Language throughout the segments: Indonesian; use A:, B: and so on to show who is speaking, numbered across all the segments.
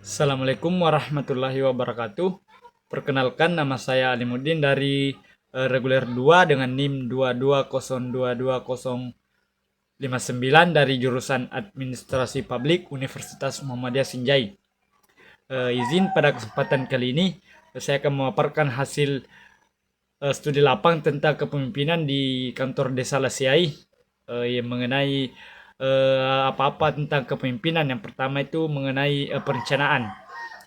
A: Assalamualaikum warahmatullahi wabarakatuh. Perkenalkan, nama saya Alimuddin dari reguler 2 dengan NIM 22022059 dari jurusan Administrasi Publik Universitas Muhammadiyah Sinjai. Izin pada kesempatan kali ini saya akan memaparkan hasil studi lapang tentang kepemimpinan di kantor Desa Lasiai, yang mengenai apa-apa tentang kepemimpinan. Yang pertama itu mengenai perencanaan.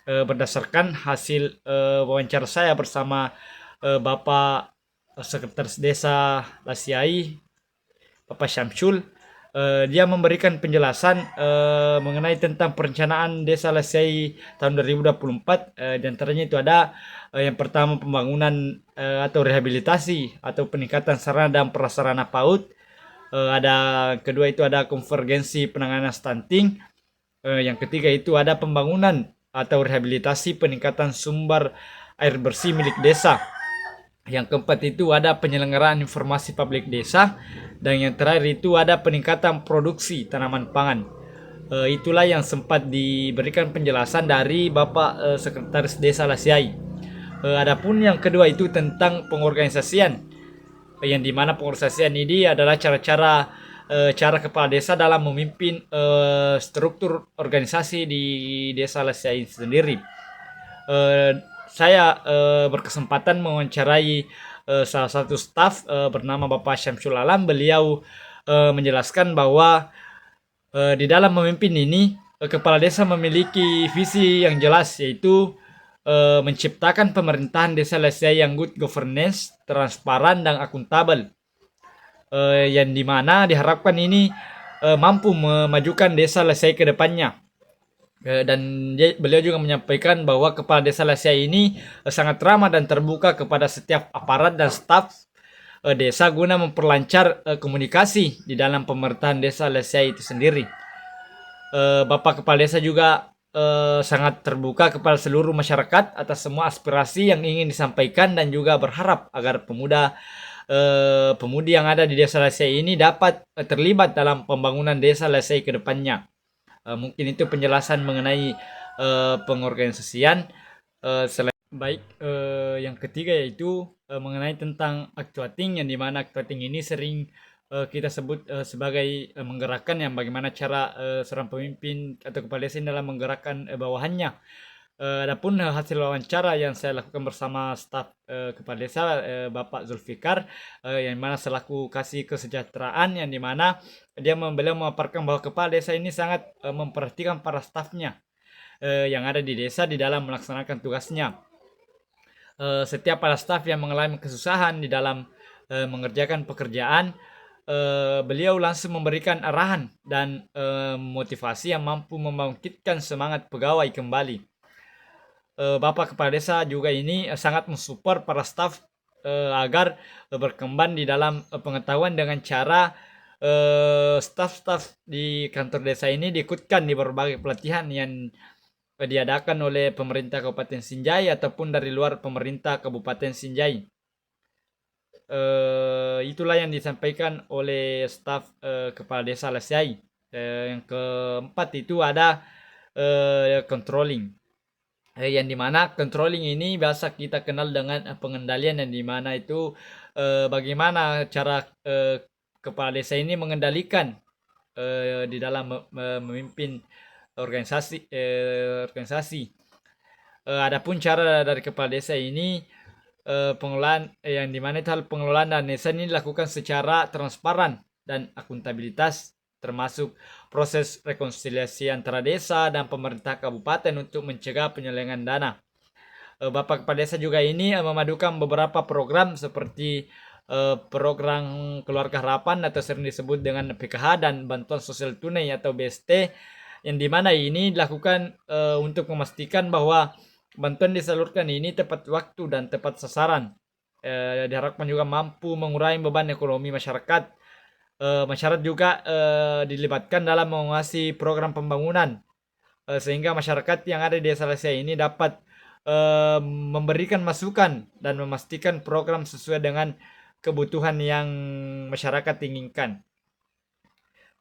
A: Berdasarkan hasil wawancara saya bersama Bapak Sekretaris Desa Lasiai, Bapak Syamsul, dia memberikan penjelasan mengenai tentang perencanaan Desa Lasiai tahun 2024. Di antaranya itu ada yang pertama pembangunan atau rehabilitasi atau peningkatan sarana dan prasarana PAUD. Ada kedua itu ada konvergensi penanganan stunting. Yang ketiga itu ada pembangunan atau rehabilitasi peningkatan sumber air bersih milik desa. Yang keempat itu ada penyelenggaraan informasi publik desa, dan yang terakhir itu ada peningkatan produksi tanaman pangan. Itulah yang sempat diberikan penjelasan dari Bapak Sekretaris Desa Lasiai. Adapun yang kedua itu tentang pengorganisasian, yang dimana pengorganisasian ini adalah cara kepala desa dalam memimpin struktur organisasi di Desa Lasiai sendiri. Eh, saya berkesempatan mewawancarai salah satu staf bernama Bapak Syamsul Alam. Beliau menjelaskan bahwa di dalam memimpin ini kepala desa memiliki visi yang jelas, yaitu menciptakan pemerintahan desa Lasiai yang good governance, transparan dan akuntabel, yang dimana diharapkan ini mampu memajukan desa Lasiai ke depannya. Dan beliau juga menyampaikan bahwa kepala desa Lasiai ini sangat ramah dan terbuka kepada setiap aparat dan staf desa guna memperlancar komunikasi di dalam pemerintahan desa Lasiai itu sendiri. Bapak kepala desa juga sangat terbuka kepada seluruh masyarakat atas semua aspirasi yang ingin disampaikan, dan juga berharap agar pemudi yang ada di desa Lasiai ini dapat terlibat dalam pembangunan desa Lasiai ke depannya. Mungkin itu penjelasan mengenai pengorganisasian. Baik, yang ketiga yaitu mengenai tentang actuating, yang dimana actuating ini sering kita sebut sebagai menggerakkan, yang bagaimana cara seorang pemimpin atau kepala desa dalam menggerakkan bawahannya. Adapun hasil wawancara yang saya lakukan bersama staf kepala desa Bapak Zulfikar, yang mana selaku kasih kesejahteraan, yang dimana beliau memaparkan bahwa kepala desa ini sangat memperhatikan para stafnya yang ada di desa di dalam melaksanakan tugasnya. Setiap para staf yang mengalami kesusahan di dalam mengerjakan pekerjaan, beliau langsung memberikan arahan dan motivasi yang mampu membangkitkan semangat pegawai kembali. Bapak kepala desa juga ini sangat mensupport para staf agar berkembang di dalam pengetahuan, dengan cara staf-staf di kantor desa ini diikutkan di berbagai pelatihan yang diadakan oleh pemerintah Kabupaten Sinjai ataupun dari luar pemerintah Kabupaten Sinjai. Itulah yang disampaikan oleh staf kepala desa Lasiai. Yang keempat itu ada controlling. Yang dimana controlling ini biasa kita kenal dengan pengendalian, yang dimana itu bagaimana cara kepala desa ini mengendalikan di dalam memimpin organisasi. Adapun cara dari kepala desa ini pengelolaan, yang dimana itu hal pengelolaan dana desa ini dilakukan secara transparan dan akuntabilitas, termasuk proses rekonsiliasi antara desa dan pemerintah kabupaten untuk mencegah penyelewengan dana. Bapak kepala desa juga ini memadukan beberapa program seperti program keluarga harapan atau sering disebut dengan PKH, dan bantuan sosial tunai atau BST, yang dimana ini dilakukan untuk memastikan bahwa bantuan disalurkan ini tepat waktu dan tepat sasaran. Diharapkan juga mampu mengurangi beban ekonomi masyarakat. Masyarakat juga dilibatkan dalam mengawasi program pembangunan, sehingga masyarakat yang ada di desa Lasiai ini dapat memberikan masukan dan memastikan program sesuai dengan kebutuhan yang masyarakat inginkan.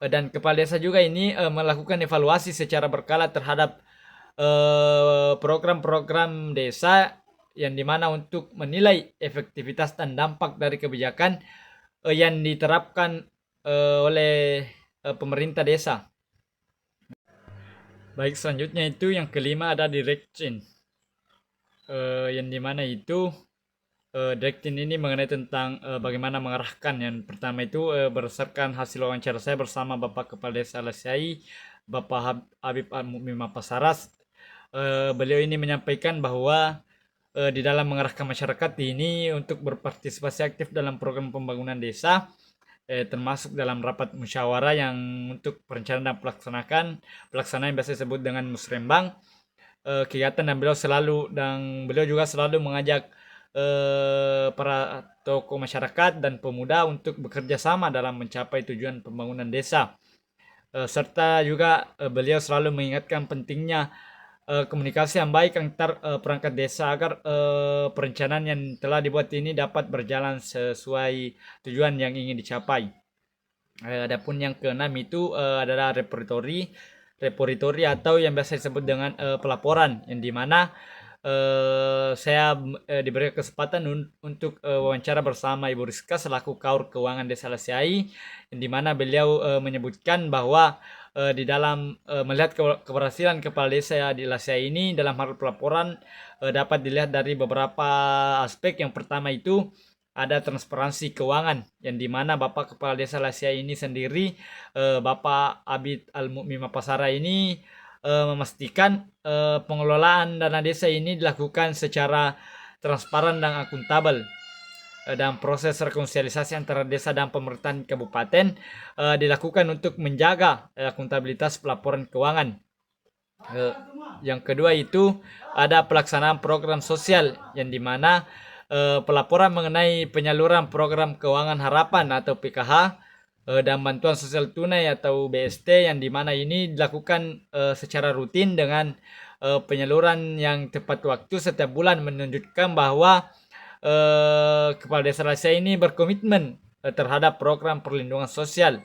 A: Dan kepala desa juga ini melakukan evaluasi secara berkala terhadap program-program desa yang dimana untuk menilai efektivitas dan dampak dari kebijakan yang diterapkan oleh pemerintah desa. Baik, selanjutnya itu yang kelima ada direct change, yang dimana itu direct change ini mengenai tentang bagaimana mengarahkan. Yang pertama itu berdasarkan hasil wawancara saya bersama Bapak Kepala Desa Lasiai, Bapak Habib Al-Mu'min Mapasaras. Beliau ini menyampaikan bahwa di dalam mengarahkan masyarakat ini untuk berpartisipasi aktif dalam program pembangunan desa, termasuk dalam rapat musyawarah yang untuk perencanaan dan pelaksanaan yang biasa disebut dengan musrembang, kegiatan. Dan beliau juga selalu mengajak para tokoh masyarakat dan pemuda untuk bekerja sama dalam mencapai tujuan pembangunan desa. Serta juga beliau selalu mengingatkan pentingnya komunikasi yang baik antar perangkat desa agar perencanaan yang telah dibuat ini dapat berjalan sesuai tujuan yang ingin dicapai. Adapun yang keenam itu adalah repository atau yang biasa disebut dengan pelaporan, yang dimana saya diberi kesempatan untuk wawancara bersama Ibu Rizka selaku Kaur Keuangan Desa Lasiai, yang dimana beliau menyebutkan bahwa di dalam melihat keberhasilan kepala desa di Lasiai ini dalam hal pelaporan dapat dilihat dari beberapa aspek. Yang pertama itu ada transparansi keuangan, yang dimana Bapak Kepala Desa Lasiai ini sendiri, Bapak Abid Al-Mu'min Mapasara ini memastikan pengelolaan dana desa ini dilakukan secara transparan dan akuntabel. Dan proses rekonsiliasi antara desa dan pemerintahan kabupaten dilakukan untuk menjaga akuntabilitas pelaporan keuangan. Yang kedua itu ada pelaksanaan program sosial, yang dimana pelaporan mengenai penyaluran program keuangan harapan atau PKH dan bantuan sosial tunai atau BST, yang dimana ini dilakukan secara rutin dengan penyaluran yang tepat waktu setiap bulan, menunjukkan bahwa Kepala Desa Lasiai ini berkomitmen terhadap program perlindungan sosial.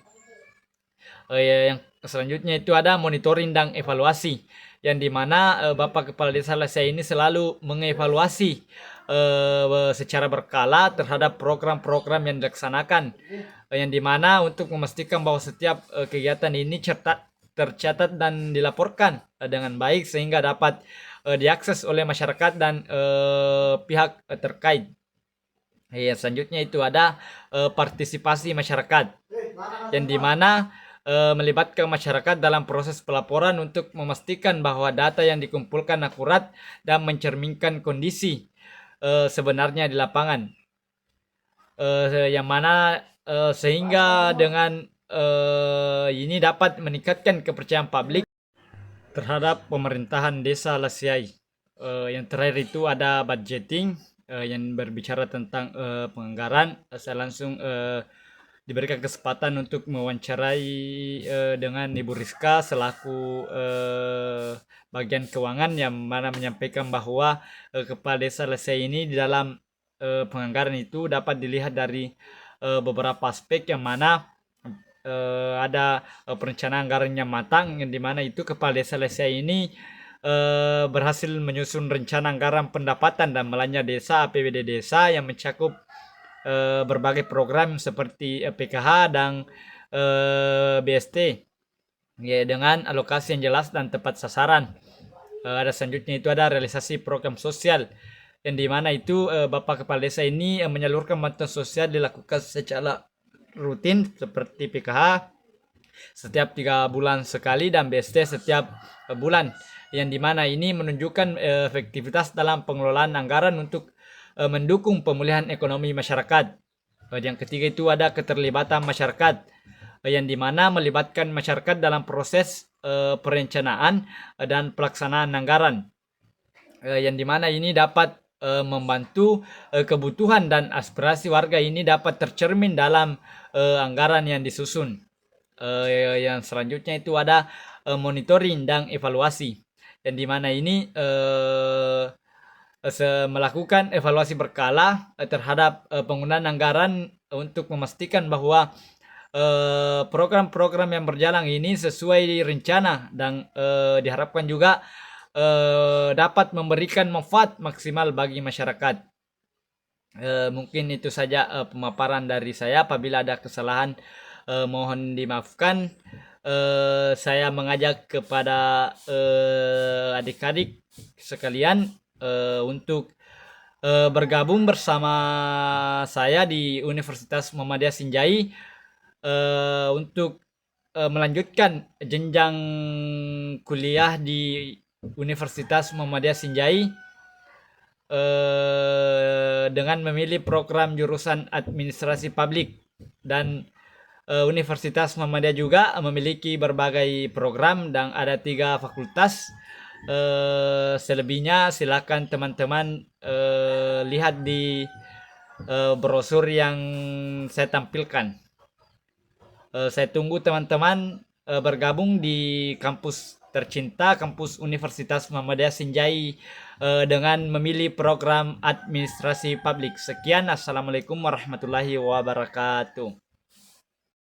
A: Yang selanjutnya itu ada monitoring dan evaluasi, yang dimana Bapak Kepala Desa Lasiai ini selalu mengevaluasi secara berkala terhadap program-program yang dilaksanakan, yang dimana untuk memastikan bahwa setiap kegiatan ini tercatat dan dilaporkan dengan baik sehingga dapat diakses oleh masyarakat dan pihak terkait. Yang selanjutnya itu ada partisipasi masyarakat, yang dimana melibatkan masyarakat dalam proses pelaporan untuk memastikan bahwa data yang dikumpulkan akurat dan mencerminkan kondisi sebenarnya di lapangan, yang mana sehingga dengan ini dapat meningkatkan kepercayaan publik terhadap pemerintahan Desa Lasiai. Yang terakhir itu ada budgeting, yang berbicara tentang penganggaran. Saya langsung diberikan kesempatan untuk mewawancarai dengan Ibu Rizka selaku bagian keuangan, yang mana menyampaikan bahwa Kepala Desa Lasiai ini di dalam penganggaran itu dapat dilihat dari beberapa aspek, yang mana ada perencanaan anggaran yang matang, yang dimana itu Kepala Desa Lasiai ini berhasil menyusun rencana anggaran pendapatan dan belanja desa APBD desa yang mencakup berbagai program seperti PKH dan BST, ya, dengan alokasi yang jelas dan tepat sasaran. Ada selanjutnya itu ada realisasi program sosial, yang dimana itu Bapak Kepala Desa ini menyalurkan bantuan sosial dilakukan secara rutin seperti PKH setiap 3 bulan sekali dan BST setiap bulan, yang dimana ini menunjukkan efektivitas dalam pengelolaan anggaran untuk mendukung pemulihan ekonomi masyarakat. Yang ketiga itu ada keterlibatan masyarakat, yang dimana melibatkan masyarakat dalam proses perencanaan dan pelaksanaan anggaran, yang dimana ini dapat membantu kebutuhan dan aspirasi warga ini dapat tercermin dalam anggaran yang disusun. Yang selanjutnya itu ada monitoring dan evaluasi, yang dimana ini melakukan evaluasi berkala terhadap penggunaan anggaran untuk memastikan bahwa program-program yang berjalan ini sesuai rencana, dan diharapkan juga dapat memberikan manfaat maksimal bagi masyarakat. Mungkin itu saja pemaparan dari saya. Apabila ada kesalahan mohon dimaafkan. Saya mengajak kepada adik-adik sekalian untuk bergabung bersama saya di Universitas Muhammadiyah Sinjai untuk melanjutkan jenjang kuliah di Universitas Muhammadiyah Sinjai dengan memilih program jurusan administrasi publik. Dan Universitas Muhammadiyah juga memiliki berbagai program dan ada 3 fakultas. Selebihnya silakan teman-teman lihat di brosur yang saya tampilkan. Saya tunggu teman-teman bergabung di kampus tercinta, kampus Universitas Muhammadiyah Sinjai dengan memilih program administrasi publik. Sekian, assalamualaikum warahmatullahi wabarakatuh.